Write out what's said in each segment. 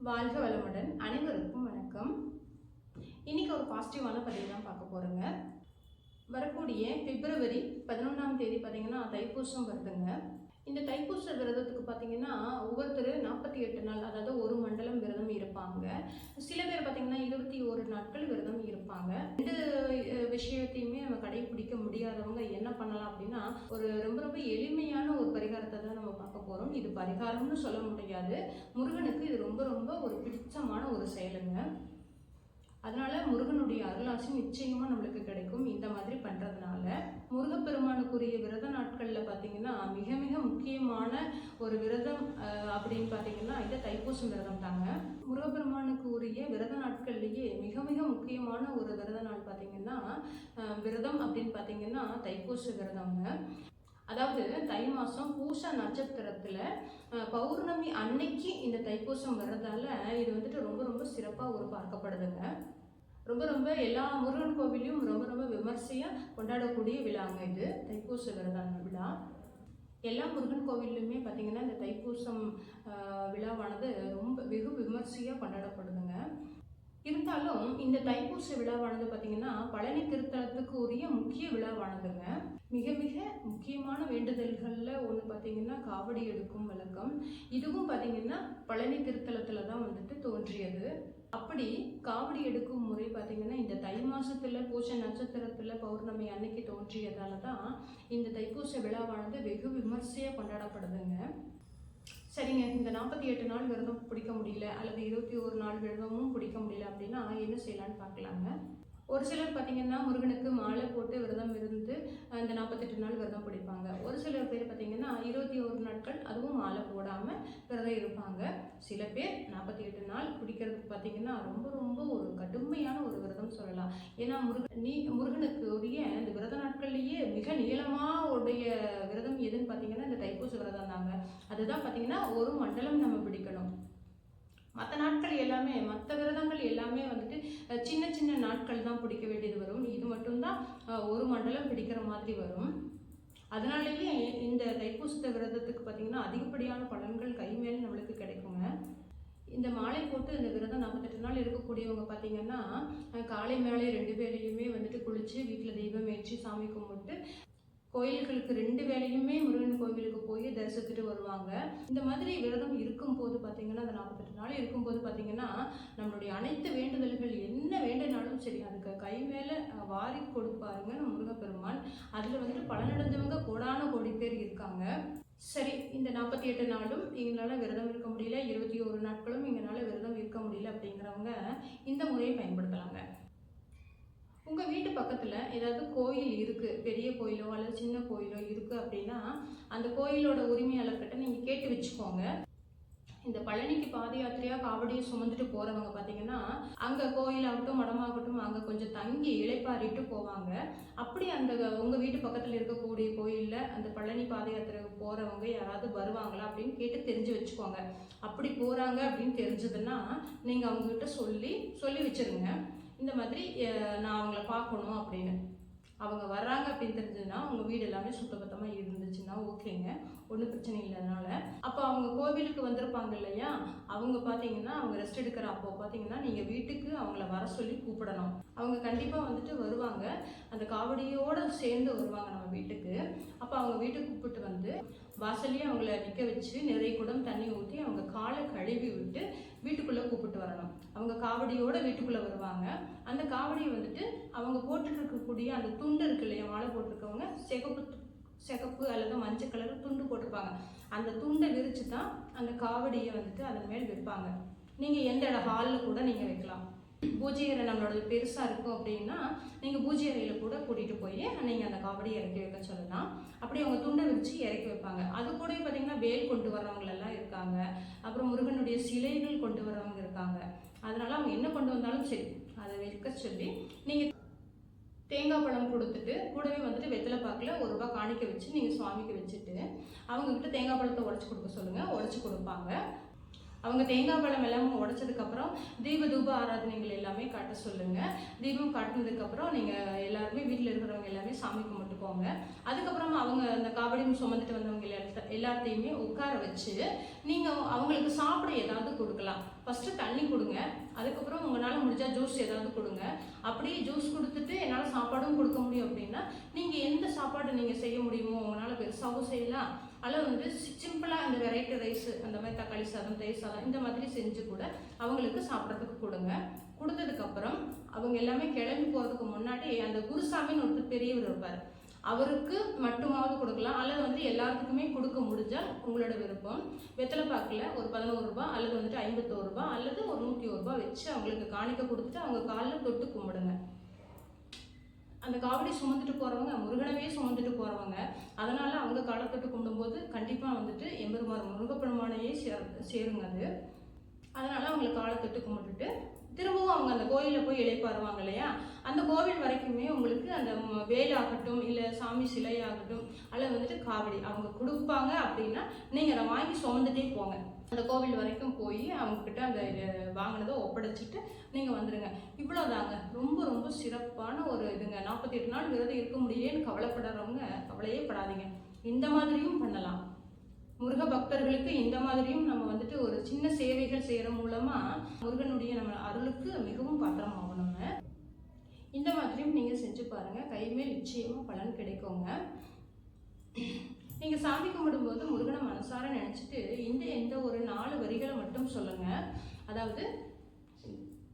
வாழ்க வளமுடன். அனைவருக்கும் வணக்கம். இன்னைக்கு ஒரு பாசிட்டிவான பதிவு தான் பார்க்க போகிறோங்க. வரக்கூடிய பிப்ரவரி 11ஆம் தேதி பார்த்தீங்கன்னா தைப்பூசம் வருதுங்க. இந்த தைப்பூச விரதத்துக்கு பார்த்தீங்கன்னா ஒவ்வொருத்தர் 48 நாள், அதாவது ஒரு மண்டலம் விரதம் இருப்பாங்க. சில பேர் பார்த்தீங்கன்னா 21 நாட்கள் விரதம் இருப்பாங்க. ரெண்டு விஷயத்தையுமே நம்ம கடைபிடிக்க முடியாதவங்க என்ன பண்ணலாம் அப்படின்னா, ஒரு ரொம்ப ரொம்ப எளிமையான ஒரு பரிகாரத்தை தான் நம்ம பார்க்க போகிறோம். இது பரிகாரம்னு சொல்ல முடியாது, முருகனுக்கு இது ரொம்ப ரொம்ப ஒரு பிடிச்சமான ஒரு செயலுங்க. அதனால முருகனுடைய அருளாசி நிச்சயமா நம்மளுக்கு கிடைக்கும் இந்த மாதிரி பண்றதுனால. முருகப்பெருமானுக்குரிய விரத நாட்கள்ல பாத்தீங்கன்னா மிக மிக முக்கியமான ஒரு விரதம் அப்படின்னு பாத்தீங்கன்னா இந்த தைப்பூசம் விரதம் தாங்க. முருகப்பெருமானுக்கு உரிய விரத நாட்கள்லயே மிக மிக முக்கியமான ஒரு விரத நாள் பாத்தீங்கன்னா விரதம் அப்படின்னு பாத்தீங்கன்னா தைப்பூச விரதம்ங்க. அதாவது தை மாதம் பூச நட்சத்திரத்தில் பௌர்ணமி அன்னைக்கு இந்த தைப்பூசம் வர்றதால இது வந்துட்டு ரொம்ப ரொம்ப சிறப்பாக ஒரு பார்க்கப்படுதுங்க. ரொம்ப ரொம்ப எல்லா முருகன் கோவிலையும் ரொம்ப ரொம்ப விமர்சையாக கொண்டாடக்கூடிய விழாங்க இது தைப்பூச விரதான விழா. எல்லா முருகன் கோவில்லையுமே பார்த்திங்கன்னா இந்த தைப்பூசம் விழாவானது ரொம்ப வெகு விமர்சையாக கொண்டாடப்படுதுங்க. இருந்தாலும் இந்த தைப்பூச விழாவானது பார்த்தீங்கன்னா பழனி திருத்தலத்துக்கு உரிய முக்கிய விழாவானதுங்க. மிக மிக முக்கியமான வேண்டுதல்களில் ஒன்று பார்த்தீங்கன்னா காவடி எடுக்கும் வழக்கம். இதுவும் பார்த்தீங்கன்னா பழனி திருத்தலத்தில் தான் வந்துட்டு தோன்றியது. அப்படி காவடி எடுக்கும் முறை பார்த்தீங்கன்னா இந்த தை மாசத்துல பூச நட்சத்திரத்தில் பௌர்ணமி அன்னைக்கு தோன்றியதால தான் இந்த தைப்பூச விழாவானது வெகு விமர்சையாக கொண்டாடப்படுதுங்க. சரிங்க, இந்த 48 நாள் விரதம் பிடிக்க முடியல அல்லது 21 நாள் விரதமும் பிடிக்க முடியல அப்படின்னா என்ன செய்யலான்னு பார்க்கலாங்க. ஒரு சிலர் பார்த்தீங்கன்னா முருகனுக்கு மாலை போட்டு விரதம் இருந்து இந்த 48 நாள் விரதம் பிடிப்பாங்க. ஒரு சில பேர் பார்த்தீங்கன்னா 21 நாட்கள் அதுவும் மாலை போடாமல் விரதம் இருப்பாங்க. சில பேர் 48 நாள் பிடிக்கிறதுக்கு பார்த்தீங்கன்னா ரொம்ப ரொம்ப ஒரு கடுமையான ஒரு விரதம் சொல்லலாம். ஏன்னா முருகனுக்கு உரிய இந்த விரத நாட்கள்லேயே மிக நீளமாக உடைய விரதம் எதுன்னு பார்த்தீங்கன்னா இந்த தைப்பூச விரதம் தாங்க. அதுதான் பார்த்தீங்கன்னா ஒரு மண்டலம் நம்ம பிடிக்கணும். மற்ற நாட்கள் எல்லாமே, மற்ற விரதங்கள் எல்லாமே வந்துட்டு சின்ன சின்ன நாட்கள் தான் பிடிக்க வேண்டியது வரும். இது மட்டும்தான் ஒரு மண்டலம் பிடிக்கிற மாதிரி வரும். அதனாலேயே இந்த தைப்பூச விரதத்துக்கு பார்த்தீங்கன்னா அதிகப்படியான பலன்கள் கை மேலே நம்மளுக்கு கிடைக்குங்க. இந்த மாலை போட்டு இந்த விரதம் 48 நாள் இருக்கக்கூடியவங்க பார்த்தீங்கன்னா காலை மேலே 2 வேளையுமே வந்துட்டு குளித்து வீட்டில் தெய்வம் ஏற்றி சாமி கும்பிட்டு கோயில்களுக்கு 2 வேளையுமே முருகன் கோவிலுக்கு போய் தரிசித்துட்டு வருவாங்க. இந்த மாதிரி விரதம் இருக்கும்போது பார்த்தீங்கன்னா அந்த 48 நாள் இருக்கும்போது பார்த்தீங்கன்னா நம்மளுடைய அனைத்து வேண்டுதல்கள் என்ன வேண்டுனாலும் சரி அதுக்கு கை மேலே வாரி கொடுப்பாருங்க நம்ம முருகப்பெருமான். அதில் வந்துட்டு பலனடைஞ்சவங்க கோடான கோடி பேர் இருக்காங்க. சரி, இந்த 48 நாளும் எங்களால் விரதம் இருக்க முடியல, 21 நாட்களும் எங்களால் விரதம் இருக்க முடியல அப்படிங்கிறவங்க இந்த முறையை பயன்படுத்தலாங்க. உங்கள் வீட்டு பக்கத்தில் ஏதாவது கோயில் இருக்குது, பெரிய கோயிலோ அல்லது சின்ன கோயிலோ இருக்குது அப்படின்னா அந்த கோயிலோட உரிமையாளர்கிட்ட நீங்கள் கேட்டு வச்சுக்கோங்க. இந்த பழனிக்கு பாத யாத்திரையாக காவடியை சுமந்துட்டு போகிறவங்க பார்த்தீங்கன்னா அங்கே கோயிலாகட்டும் மடமாகட்டும் அங்கே கொஞ்சம் தங்கி இளைப்பாரிட்டு போவாங்க. அப்படி அந்த உங்கள் வீட்டு பக்கத்தில் இருக்கக்கூடிய கோயிலில் அந்த பழனி பாத யாத்திரைக்கு போகிறவங்க யாராவது வருவாங்களா அப்படின்னு கேட்டு தெரிஞ்சு வச்சுக்கோங்க. அப்படி போகிறாங்க அப்படின்னு தெரிஞ்சதுன்னா நீங்கள் அவங்ககிட்ட சொல்லி வச்சுருங்க. இந்த மாதிரி நான் அவங்கள பார்க்கணும் அப்படின்னு. அவங்க வர்றாங்க அப்படின்னு தெரிஞ்சதுன்னா உங்கள் வீடு எல்லாமே சுத்தபத்தமாக இருந்துச்சுன்னா ஓகேங்க, ஒன்றும் பிரச்சனை இல்லை. அதனால அப்போ அவங்க கோவிலுக்கு வந்திருப்பாங்க இல்லையா, அவங்க பார்த்தீங்கன்னா அவங்க ரெஸ்ட் எடுக்கிற அப்போ பார்த்தீங்கன்னா நீங்கள் வீட்டுக்கு அவங்கள வர சொல்லி கூப்பிடணும். அவங்க கண்டிப்பாக வந்துட்டு வருவாங்க, அந்த காவடியோடு சேர்ந்து வருவாங்க நம்ம வீட்டுக்கு. அப்போ அவங்க வீட்டுக்கு கூப்பிட்டு வந்து வாசல்லையே அவங்கள நிற்க வச்சு நிறைய குடம் தண்ணி ஊற்றி அவங்க காலை கழுவி விட்டு வீட்டுக்குள்ளே கூப்பிட்டு வரணும். அவங்க காவடியோட வீட்டுக்குள்ளே வருவாங்க. அந்த காவடியை வந்துட்டு அவங்க போட்டுட்டு இருக்கக்கூடிய அந்த துண்டு இருக்கு இல்லையா, மாலை போட்டிருக்கவங்க சிகப்பு அல்லது மஞ்சள் கலர் துண்டு போட்டிருப்பாங்க. அந்த துண்டை விரித்து தான் அந்த காவடியை வந்துட்டு அதன் மேல் வைப்பாங்க. நீங்கள் எந்த ஹாலில் கூட நீங்கள் வைக்கலாம். பூஜை அறை நம்மளோட பெருசாக இருக்கும் அப்படின்னா நீங்கள் பூஜை அறையில் கூட கூட்டிகிட்டு போய் நீங்கள் அந்த காவடியை இறக்கி வைக்க சொல்லலாம். அப்படி அவங்க துண்டை விரித்து இறக்கி வைப்பாங்க. அது கூட பார்த்தீங்கன்னா வேல் கொண்டு வர்றவங்களெல்லாம் இருக்காங்க, அப்புறம் முருகனுடைய சிலைகள் கொண்டு வர்றவங்க இருக்காங்க. அதனால் அவங்க என்ன கொண்டு வந்தாலும் சரி அதை வைக்க சொல்லி நீங்கள் தேங்காய் பழம் கொடுத்துட்டு கூடவே வந்துட்டு வெத்தலை பாக்கில் 1 ரூபா காணிக்க வச்சு நீங்கள் சுவாமிக்கு வச்சுட்டு அவங்கக்கிட்ட தேங்காய் பழத்தை உடச்சி கொடுக்க சொல்லுங்கள். உடச்சி கொடுப்பாங்க. அவங்க தேங்காய் பழம் எல்லாமே உடைச்சதுக்கப்புறம் தீப தூப ஆராதனைகள் எல்லாமே காட்ட சொல்லுங்கள். தீபம் காட்டினதுக்கப்புறம் நீங்கள் எல்லாருமே வீட்டில் இருக்கிறவங்க எல்லாமே சாமி கும்பிட்டுக்கோங்க. அதுக்கப்புறமா அவங்க அந்த காவடியும் சுமந்துட்டு வந்தவங்க எல்லாத்தையுமே உட்கார வச்சு நீங்கள் அவங்களுக்கு சாப்பிட ஏதாவது கொடுக்கலாம். ஃபஸ்ட்டு தண்ணி கொடுங்க, அதுக்கப்புறம் உங்களால் முடிஞ்சால் ஜூஸ் ஏதாவது கொடுங்க. அப்படியே ஜூஸ் கொடுத்துட்டு என்னால் சாப்பாடும் கொடுக்க முடியும் அப்படின்னா நீங்கள் எந்த சாப்பாடு நீங்கள் செய்ய முடியுமோ உங்களால் பெருசாகவும் செய்யலாம். அதில் வந்து சிம்பிளாக அந்த வெரைட்டி ரைஸ், அந்த மாதிரி தக்காளி சாதம், தயிர் சாதம் இந்த மாதிரி செஞ்சு கூட அவங்களுக்கு சாப்பிட்றதுக்கு கொடுங்க. கொடுத்ததுக்கப்புறம் அவங்க எல்லாமே கிளம்பி போகிறதுக்கு முன்னாடி அந்த குருசாமின்னு ஒருத்தர் பெரியவர் இருப்பார், அவருக்கு மட்டுமாவது கொடுக்கலாம். அல்லது வந்து எல்லாத்துக்குமே கொடுக்க முடிஞ்சால் உங்களோட விருப்பம். வெத்தலை பாக்கில் ஒரு 11 ரூபா அல்லது வந்துட்டு 51 ரூபா அல்லது ஒரு 101 ரூபா வச்சு அவங்களுக்கு காணிக்க கொடுத்துட்டு அவங்க காலில் தொட்டு கும்பிடுங்க. அந்த காவடி சுமந்துட்டு போகிறவங்க முருகனவே சுமந்துட்டு போகிறவங்க, அதனால் அவங்க காலை தொட்டு கும்பிடும்போது கண்டிப்பாக வந்துட்டு எம்பெருமான் முருகப்பெருமானையே சேருங்க அது. அதனால் அவங்களை காலை தொட்டு கும்பிட்டுட்டு திரும்பவும் அவங்க அந்த கோயிலில் போய் இளைப்பாருவாங்க இல்லையா, அந்த கோவில் வரைக்குமே உங்களுக்கு அந்த வேலாகட்டும் இல்லை சாமி சிலையாகட்டும் அல்லது வந்துட்டு காவடி அவங்க கொடுப்பாங்க அப்படின்னா நீங்கள் அதை வாங்கி சுமந்துட்டே போங்க. அந்த கோவில் வரைக்கும் போய் அவங்கக்கிட்ட அந்த வாங்கினதை ஒப்படைச்சிட்டு நீங்கள் வந்துடுங்க. இவ்வளோதாங்க. ரொம்ப ரொம்ப சிறப்பான ஒரு இதுங்க. 48 நாள் விரதம் இருக்க முடியலேன்னு கவலைப்படுறவங்க கவலையே படாதீங்க. இந்த மாதிரியும் பண்ணலாம். முருக பக்தர்களுக்கு இந்த மாதிரியும் நம்ம வந்துட்டு ஒரு சின்ன சேவைகள் செய்கிற மூலமாக முருகனுடைய நம்ம அருளுக்கு மிகவும் பாத்திரமாகும். நம்ம இந்த மாதிரியும் நீங்கள் செஞ்சு பாருங்கள், கைமேல் நிச்சயமாக பலன் கிடைக்குங்க. நீங்கள் சாமி கும்பிடும்போது முருகனை மனசார நினச்சிட்டு இந்த ஒரு 4 வரிகளை மட்டும் சொல்லுங்கள். அதாவது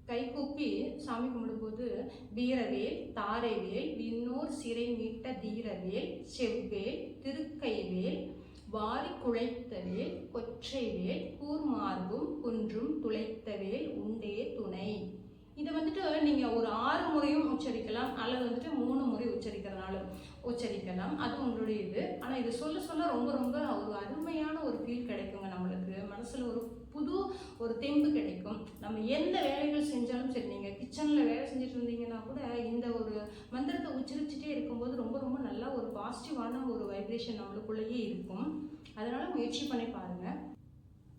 கைகூப்பி சாமி கும்பிடும்போது வீரவேல் தாரைவேல் விண்ணோர் சிறை மீட்ட தீரவேல் செவ்வேல் திருக்கைவேல் வாரி குழைத்தவேல் கொற்றைவேல் கூர்மார்பும் குன்றும் துளைத்தவேல் உண்டே துணை. இதை வந்துட்டு நீங்கள் ஒரு 6 முறையும் உச்சரிக்கலாம் அல்லது வந்துட்டு 3 முறை உச்சரிக்கிறதுனாலும் உச்சரிக்கலாம், அது உங்களுடைய இது. ஆனால் இது சொல்ல சொல்ல ரொம்ப ரொம்ப ஒரு அருமையான ஒரு ஃபீல் கிடைக்குங்க. நம்மளுக்கு மனசில் ஒரு தெம்பு கிடைக்கும். நம்ம எந்த வேலைகள் செஞ்சாலும் சரி, நீங்கள் கிச்சனில் வேலை செஞ்சுட்டு இருந்தீங்கன்னா கூட இந்த ஒரு மந்திரத்தை உச்சரிச்சுட்டே இருக்கும்போது ரொம்ப ரொம்ப நல்லா ஒரு பாசிட்டிவான ஒரு வைப்ரேஷன் நம்மளுக்குள்ளேயே இருக்கும். அதனால் முயற்சி பண்ணி பாருங்கள்.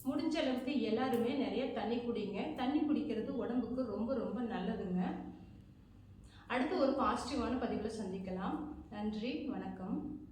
முடிஞ்ச அளவுக்கு எல்லாருமே நிறைய தண்ணி குடிங்க. தண்ணி குடிக்கிறது உடம்புக்கு ரொம்ப ரொம்ப நல்லதுங்க. அடுத்து ஒரு பாசிட்டிவான பதிவில் சந்திக்கலாம். நன்றி, வணக்கம்.